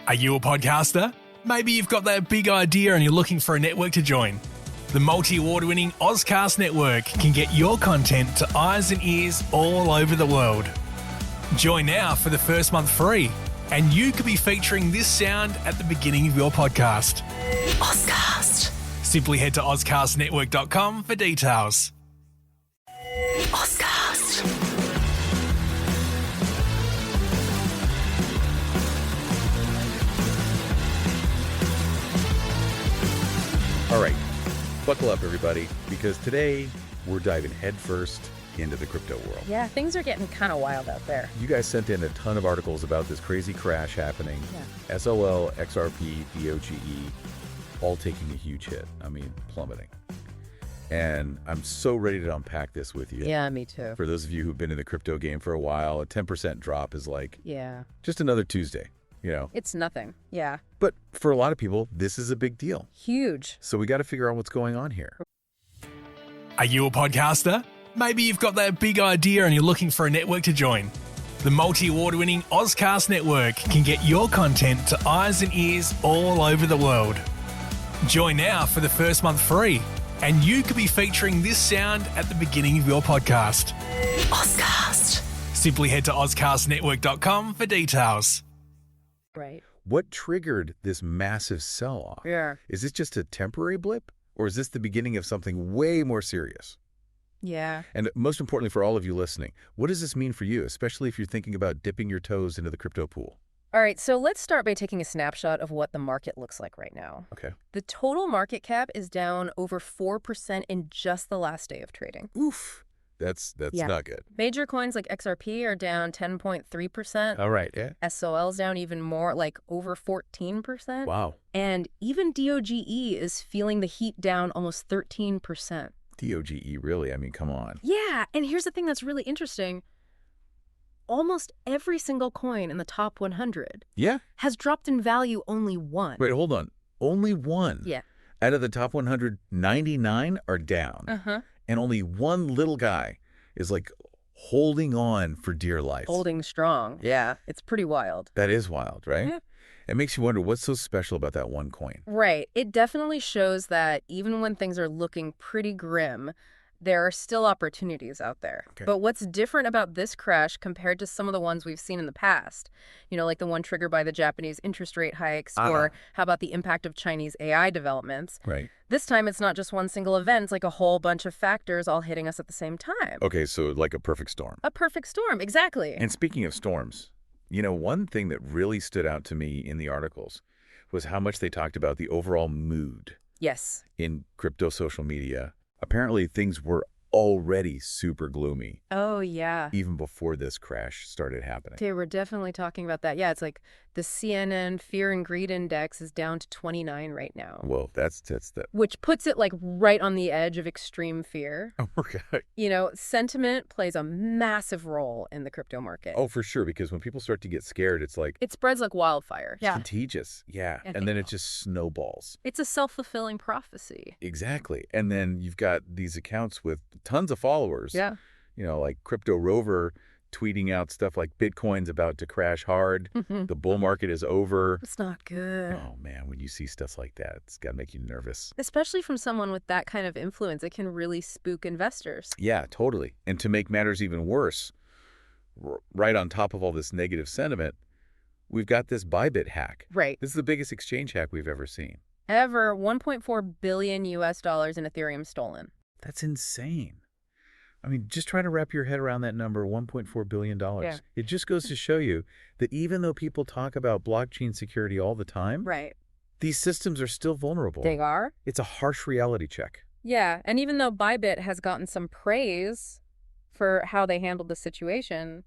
Are you a podcaster? Maybe you've got that big idea and you're looking for a network to join. The multi-award-winning Ozcast Network can get your content to eyes and ears all over the world. Join now for the first month free, and you could be featuring this sound at the beginning of your podcast. Ozcast. Simply head to ozcastnetwork.com for details. Ozcast. All right, buckle up, everybody, because today we're diving headfirst into the crypto world. Yeah, things are getting kind of wild out there. You guys sent in a ton of articles about this crazy crash happening. Yeah. SOL, XRP, DOGE, all taking a huge hit. I mean, plummeting. And I'm so ready to unpack this with you. Yeah, me too. For those of you who've been in the crypto game for a while, a 10% drop is like just another Tuesday, you know? It's nothing. Yeah. But for a lot of people, this is a big deal. Huge. So we got to figure out what's going on here. Are you a podcaster? Maybe you've got that big idea and you're looking for a network to join. The multi-award-winning Ozcast Network can get your content to eyes and ears all over the world. Join now for the first month free, and you could be featuring this sound at the beginning of your podcast. Ozcast. Simply head to ozcastnetwork.com for details. Right. What triggered this massive sell-off? Yeah. Is this just a temporary blip, or is this the beginning of something way more serious? Yeah. And most importantly for all of you listening, what does this mean for you, especially if you're thinking about dipping your toes into the crypto pool? All right, so let's start by taking a snapshot of what the market looks like right now. Okay. The total market cap is down over 4% in just the last day of trading. Oof. That's not good. Major coins like XRP are down 10.3%. All right. Yeah. SOL's down even more, like over 14%. Wow. And even DOGE is feeling the heat, down almost 13%. DOGE, really? I mean, come on. Yeah, and here's the thing that's really interesting. Almost every single coin in the top 100 has dropped in value only one. Wait, hold on. Only one? Yeah. Out of the top 100, 99 are down. Uh-huh. And only one little guy is like holding on for dear life. Holding strong. Yeah, it's pretty wild. That is wild, right? Yeah. It makes you wonder what's so special about that one coin. Right. It definitely shows that even when things are looking pretty grim, there are still opportunities out there. Okay. But what's different about this crash compared to some of the ones we've seen in the past, you know, like the one triggered by the Japanese interest rate hikes, or how about the impact of Chinese AI developments? Right. This time, it's not just one single event, it's like a whole bunch of factors all hitting us at the same time. Okay, so like a perfect storm. A perfect storm, exactly. And speaking of storms, you know, one thing that really stood out to me in the articles was how much they talked about the overall mood Yes. in crypto social media. Apparently, things were already super gloomy Oh, yeah. even before this crash started happening. Okay, we're definitely talking about that. Yeah, it's like the CNN Fear and Greed Index is down to 29 right now. Whoa, that's the... Which puts it like right on the edge of extreme fear. Oh, my God. You know, sentiment plays a massive role in the crypto market. Oh, for sure, because when people start to get scared, it's like It spreads like wildfire. Yeah. contagious. Yeah, I and think then it so. just snowballs. It's a self-fulfilling prophecy. Exactly. And then you've got these accounts with tons of followers. Yeah. You know, like Crypto Rover tweeting out stuff like Bitcoin's about to crash hard. The bull market is over. It's not good. Oh, man, when you see stuff like that, it's got to make you nervous. Especially from someone with that kind of influence, it can really spook investors. Yeah, totally. And to make matters even worse, right on top of all this negative sentiment, we've got this Bybit hack. Right. This is the biggest exchange hack we've ever seen. Ever, $1.4 billion in Ethereum stolen. That's insane. I mean, just try to wrap your head around that number, $1.4 billion. Yeah. It just goes to show you that even though people talk about blockchain security all the time, Right. these systems are still vulnerable. They are? It's a harsh reality check. Yeah, and even though Bybit has gotten some praise for how they handled the situation,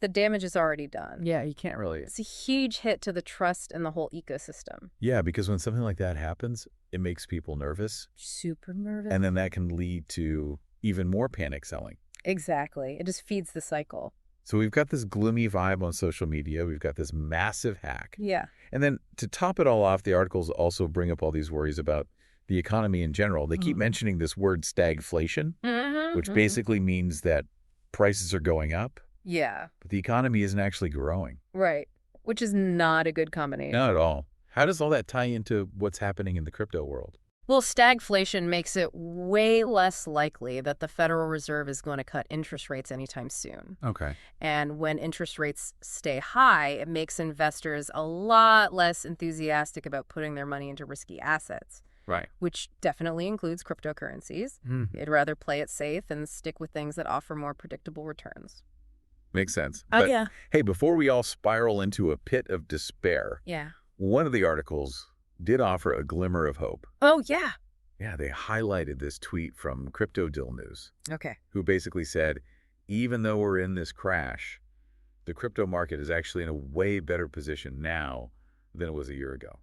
the damage is already done. Yeah, you can't really... It's a huge hit to the trust in the whole ecosystem. Yeah, because when something like that happens, it makes people nervous. Super nervous. And then that can lead to even more panic selling. Exactly. It just feeds the cycle. So we've got this gloomy vibe on social media. We've got this massive hack. Yeah. And then to top it all off, the articles also bring up all these worries about the economy in general. They keep mentioning this word stagflation, which basically means that prices are going up, Yeah. but the economy isn't actually growing. Right. which is not a good combination. Not at all. How does all that tie into what's happening in the crypto world? Well, stagflation makes it way less likely that the Federal Reserve is going to cut interest rates anytime soon. Okay. And when interest rates stay high, it makes investors a lot less enthusiastic about putting their money into risky assets, Right. which definitely includes cryptocurrencies. They'd rather play it safe and stick with things that offer more predictable returns. Makes sense. Oh, But, yeah. hey, before we all spiral into a pit of despair, Yeah. one of the articles did offer a glimmer of hope. Oh, yeah. Yeah, they highlighted this tweet from Crypto Dill News, Okay. who basically said, even though we're in this crash, the crypto market is actually in a way better position now than it was a year ago.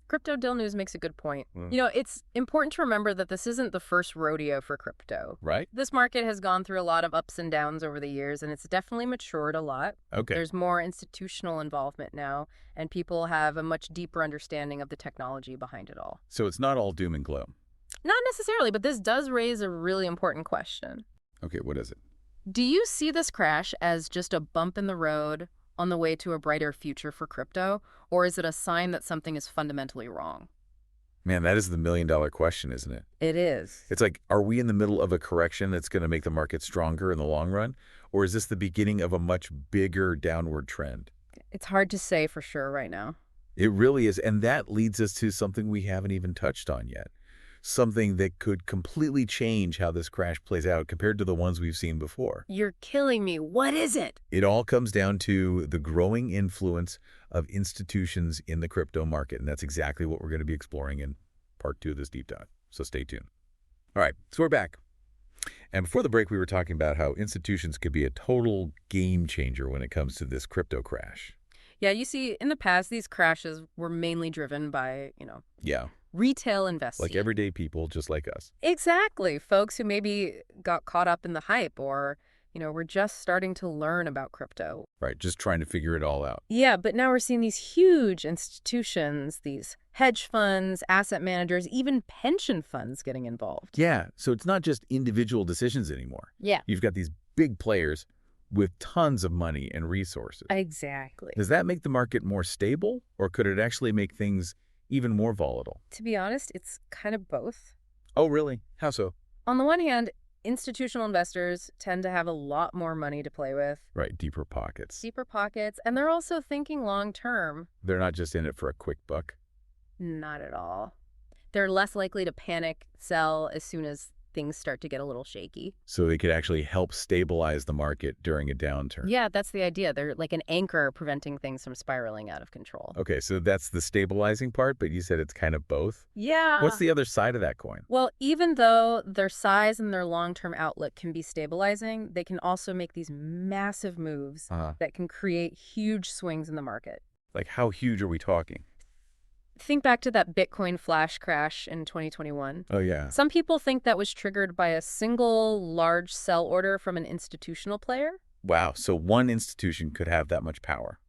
Crypto Dill News makes a good point. Mm. You know, it's important to remember that this isn't the first rodeo for crypto. Right? This market has gone through a lot of ups and downs over the years, and it's definitely matured a lot. Okay. There's more institutional involvement now, and people have a much deeper understanding of the technology behind it all. So it's not all doom and gloom. Not necessarily, but this does raise a really important question. Okay, what is it? Do you see this crash as just a bump in the road on the way to a brighter future for crypto, or is it a sign that something is fundamentally wrong? Man, that is the million-dollar question, isn't it? It is. It's like, are we in the middle of a correction that's going to make the market stronger in the long run? Or is this the beginning of a much bigger downward trend? It's hard to say for sure right now. It really is. And that leads us to something we haven't even touched on yet. Something that could completely change how this crash plays out compared to the ones we've seen before. You're killing me. What is it? It all comes down to the growing influence of institutions in the crypto market. And that's exactly what we're going to be exploring in part 2 of this deep dive. So stay tuned. All right, so we're back. And before the break, we were talking about how institutions could be a total game changer when it comes to this crypto crash. Yeah, you see, in the past, these crashes were mainly driven by, Yeah, retail investors. like everyday people just like us. Exactly. Folks who maybe got caught up in the hype or, were just starting to learn about crypto. Right, just trying to figure it all out. Yeah, but now we're seeing these huge institutions, these hedge funds, asset managers, even pension funds getting involved. Yeah, so it's not just individual decisions anymore. Yeah. You've got these big players with tons of money and resources. Exactly. Does that make the market more stable, or could it actually make things even more volatile? To be honest, it's kind of both. Oh, really? How so? On the one hand, institutional investors tend to have a lot more money to play with. Right, deeper pockets. Deeper pockets, and they're also thinking long term. They're not just in it for a quick buck. Not at all. They're less likely to panic, sell as soon as things start to get a little shaky. So they could actually help stabilize the market during a downturn. Yeah, that's the idea. They're like an anchor preventing things from spiraling out of control. Okay, so that's the stabilizing part, but you said it's kind of both? Yeah. What's the other side of that coin? Well, even though their size and their long-term outlook can be stabilizing, they can also make these massive moves that can create huge swings in the market. Like, how huge are we talking? Think back to that Bitcoin flash crash in 2021. Oh, yeah. Some people think that was triggered by a single large sell order from an institutional player. Wow, so one institution could have that much power.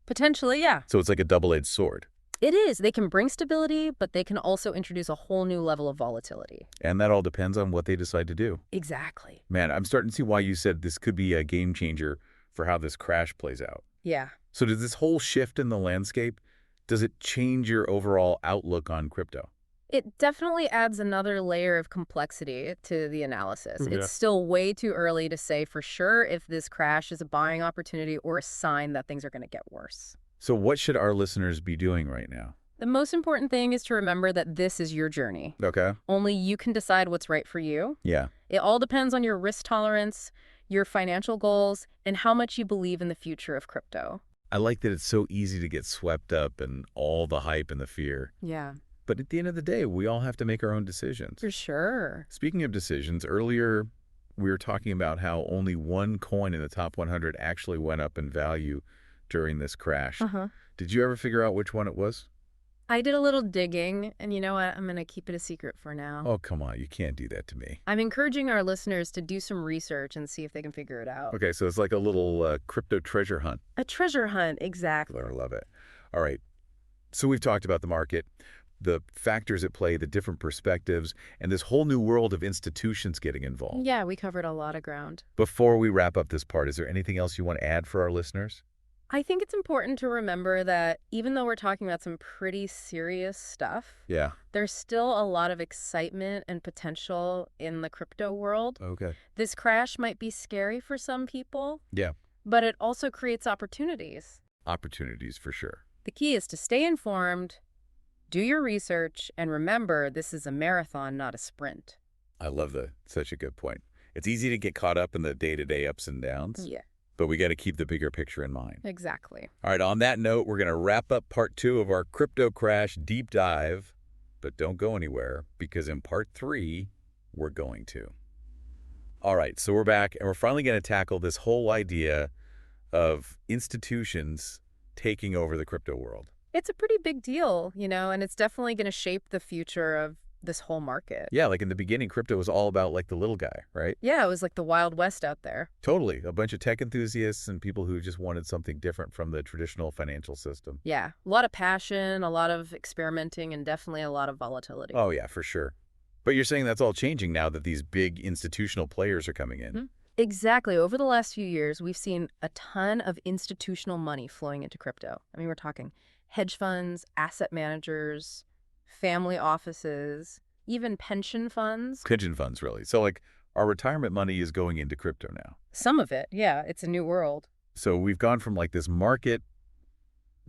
Potentially, yeah. So it's like a double-edged sword. It is. They can bring stability, but they can also introduce a whole new level of volatility. And that all depends on what they decide to do. Exactly. Man, I'm starting to see why you said this could be a game changer for how this crash plays out. Yeah. So does this whole shift in the landscape, does it change your overall outlook on crypto? It definitely adds another layer of complexity to the analysis. Yeah. It's still way too early to say for sure if this crash is a buying opportunity or a sign that things are going to get worse. So what should our listeners be doing right now? The most important thing is to remember that this is your journey. Okay. Only you can decide what's right for you. Yeah. It all depends on your risk tolerance, your financial goals, and how much you believe in the future of crypto. I like that it's so easy to get swept up in all the hype and the fear. Yeah. But at the end of the day, we all have to make our own decisions. For sure. Speaking of decisions, earlier we were talking about how only one coin in the top 100 actually went up in value during this crash. Did you ever figure out which one it was? I did a little digging, and you know what? I'm going to keep it a secret for now. Oh, come on. You can't do that to me. I'm encouraging our listeners to do some research and see if they can figure it out. Okay, so it's like a little crypto treasure hunt. A treasure hunt, exactly. I love it. All right. So we've talked about the market, the factors at play, the different perspectives, and this whole new world of institutions getting involved. Yeah, we covered a lot of ground. Before we wrap up this part, is there anything else you want to add for our listeners? I think it's important to remember that even though we're talking about some pretty serious stuff, Yeah. there's still a lot of excitement and potential in the crypto world. Okay. This crash might be scary for some people, Yeah. but it also creates opportunities. Opportunities for sure. The key is to stay informed, do your research, and remember this is a marathon, not a sprint. I love such a good point. It's easy to get caught up in the day-to-day ups and downs. Yeah, But we got to keep the bigger picture in mind. exactly. All right, on that note, we're going to wrap up part 2 of our crypto crash deep dive. But don't go anywhere, because in part 3, we're going to. All right, so we're back, and we're finally going to tackle this whole idea of institutions taking over the crypto world. It's a pretty big deal, and it's definitely going to shape the future of this whole market. Yeah, like in the beginning, crypto was all about like the little guy, right? Yeah, it was like the Wild West out there. Totally. A bunch of tech enthusiasts and people who just wanted something different from the traditional financial system. Yeah, a lot of passion, a lot of experimenting, and definitely a lot of volatility. Oh, yeah, for sure. But you're saying that's all changing now that these big institutional players are coming in. Mm-hmm. Exactly. Over the last few years, we've seen a ton of institutional money flowing into crypto. I mean, we're talking hedge funds, asset managers, family offices, even pension funds. Pension funds, really. So, like, our retirement money is going into crypto now. Some of it, yeah. It's a new world. So we've gone from, like, this market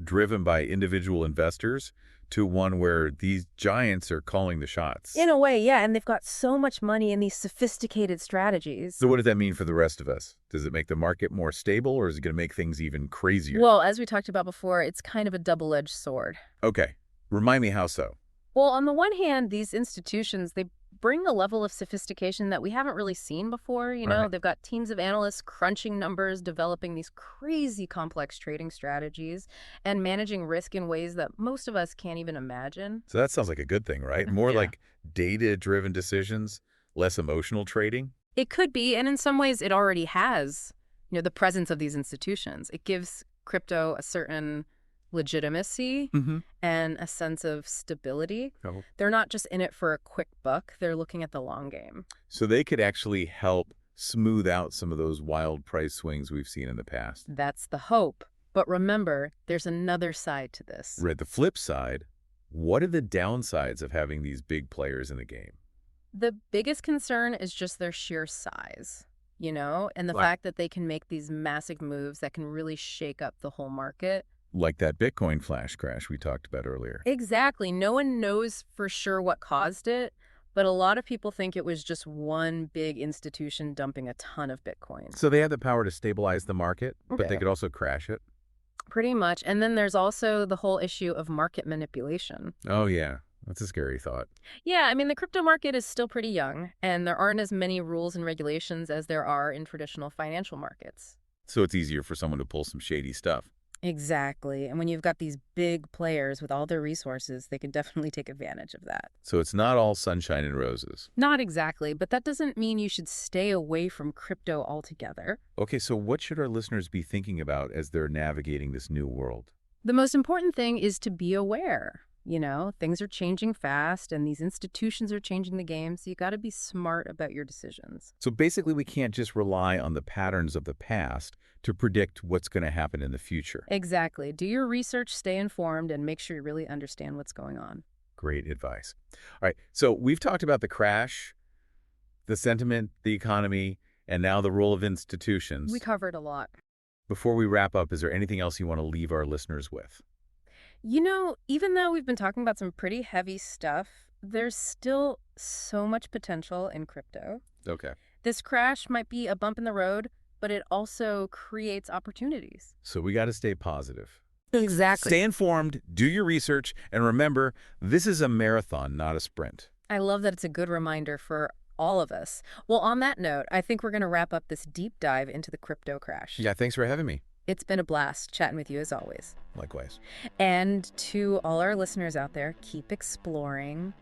driven by individual investors to one where these giants are calling the shots. In a way, yeah. And they've got so much money in these sophisticated strategies. So what does that mean for the rest of us? Does it make the market more stable, or is it going to make things even crazier? Well, as we talked about before, it's kind of a double-edged sword. Okay. Remind me how so. Well, on the one hand, these institutions, they bring a level of sophistication that we haven't really seen before. Right. They've got teams of analysts crunching numbers, developing these crazy complex trading strategies, and managing risk in ways that most of us can't even imagine. So that sounds like a good thing, right? More Yeah. like data-driven decisions, less emotional trading. It could be, and in some ways it already has, the presence of these institutions. It gives crypto a certain legitimacy and a sense of stability. Oh. They're not just in it for a quick buck. They're looking at the long game. So they could actually help smooth out some of those wild price swings we've seen in the past. That's the hope. But remember, there's another side to this. Right. The flip side, what are the downsides of having these big players in the game? The biggest concern is just their sheer size, and the Like- fact that they can make these massive moves that can really shake up the whole market. Like that Bitcoin flash crash we talked about earlier. Exactly. No one knows for sure what caused it, but a lot of people think it was just one big institution dumping a ton of Bitcoin. So they have the power to stabilize the market, but they Okay. could also crash it. Pretty much. And then there's also the whole issue of market manipulation. Oh, yeah. That's a scary thought. Yeah, I mean, the crypto market is still pretty young, and there aren't as many rules and regulations as there are in traditional financial markets. So it's easier for someone to pull some shady stuff. Exactly. And when you've got these big players with all their resources, they can definitely take advantage of that. So it's not all sunshine and roses. Not exactly, but that doesn't mean you should stay away from crypto altogether. Okay, so what should our listeners be thinking about as they're navigating this new world? The most important thing is to be aware. Things are changing fast, and these institutions are changing the game, so you got to be smart about your decisions. So basically, we can't just rely on the patterns of the past to predict what's going to happen in the future. Exactly. Do your research, stay informed, and make sure you really understand what's going on. Great advice. All right, so we've talked about the crash, the sentiment, the economy, and now the role of institutions. We covered a lot. Before we wrap up, is there anything else you want to leave our listeners with? Even though we've been talking about some pretty heavy stuff, there's still so much potential in crypto. Okay. This crash might be a bump in the road, but it also creates opportunities. So we got to stay positive. Exactly. Stay informed, do your research, and remember, this is a marathon, not a sprint. I love that it's a good reminder for all of us. Well, on that note, I think we're going to wrap up this deep dive into the crypto crash. Yeah, thanks for having me. It's been a blast chatting with you as always. Likewise. And to all our listeners out there, keep exploring,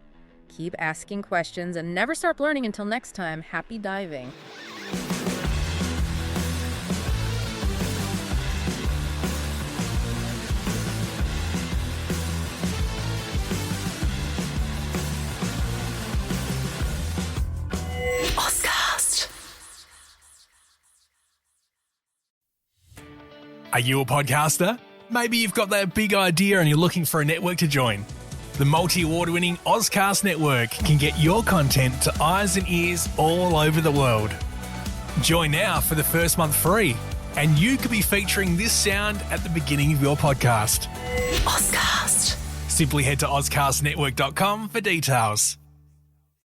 keep asking questions, and never stop learning until next time. Happy diving. Are you a podcaster? Maybe you've got that big idea and you're looking for a network to join. The multi-award winning Ozcast network can get your content to eyes and ears all over the world. Join now for the first month free, and you could be featuring this sound at the beginning of your podcast. Ozcast. Simply head to ozcastnetwork.com for details.